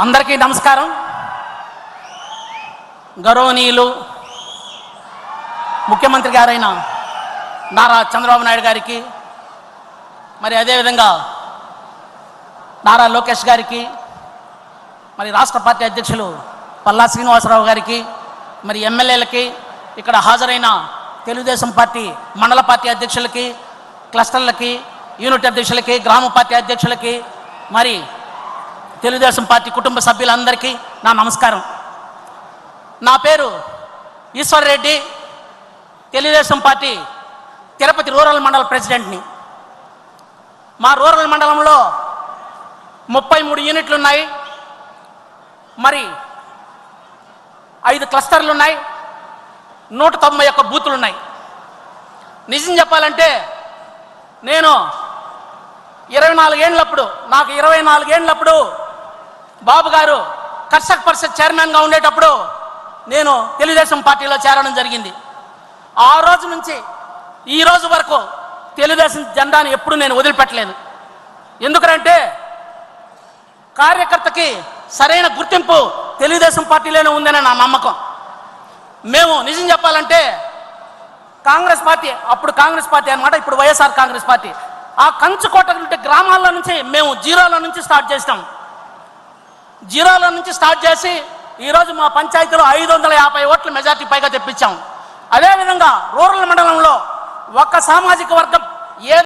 అందరికీ నమస్కారం. గౌరవనీయులు ముఖ్యమంత్రి గారైన నారా చంద్రబాబు నాయుడు గారికి, మరి అదేవిధంగా నారా లోకేష్ గారికి, మరి రాష్ట్ర పార్టీ అధ్యక్షులు పల్లా శ్రీనివాసరావు గారికి, మరి ఎమ్మెల్యేలకి, ఇక్కడ హాజరైన తెలుగుదేశం పార్టీ మండల పార్టీ అధ్యక్షులకి, క్లస్టర్లకి, యూనిట్ అధ్యక్షులకి, గ్రామ పార్టీ అధ్యక్షులకి, మరి తెలుగుదేశం పార్టీ కుటుంబ సభ్యులందరికీ నా నమస్కారం. నా పేరు ఈశ్వర్ రెడ్డి, తెలుగుదేశం పార్టీ తిరుపతి రూరల్ మండల ప్రెసిడెంట్ని. మా రూరల్ మండలంలో 33 యూనిట్లు ఉన్నాయి, మరి 5 క్లస్టర్లు ఉన్నాయి, 191 బూతులు ఉన్నాయి. నిజం చెప్పాలంటే నేను 24 ఏళ్ళప్పుడు, నాకు 24 ఏళ్ళప్పుడు బాబు గారు కర్షక్ పరిషత్ చైర్మన్గా ఉండేటప్పుడు నేను తెలుగుదేశం పార్టీలో చేరడం జరిగింది. ఆ రోజు నుంచి ఈ రోజు వరకు తెలుగుదేశం జెండాను ఎప్పుడు నేను వదిలిపెట్టలేదు. ఎందుకంటే కార్యకర్తకి సరైన గుర్తింపు తెలుగుదేశం పార్టీలోనే ఉందని నా నమ్మకం. మేము నిజం చెప్పాలంటే కాంగ్రెస్ పార్టీ, అప్పుడు కాంగ్రెస్ పార్టీ అన్నమాట, ఇప్పుడు వైఎస్ఆర్ కాంగ్రెస్ పార్టీ. ఆ కంచుకోట గ్రామాల్లో నుంచి మేము జీరోలో నుంచి స్టార్ట్ చేసినాం. జీరోలో నుంచి స్టార్ట్ చేసి ఈరోజు మా పంచాయతీలో 550 ఓట్ల మెజార్టీ పైగా తెప్పించాం. అదేవిధంగా రూరల్ మండలంలో ఒక సామాజిక వర్గం ఏ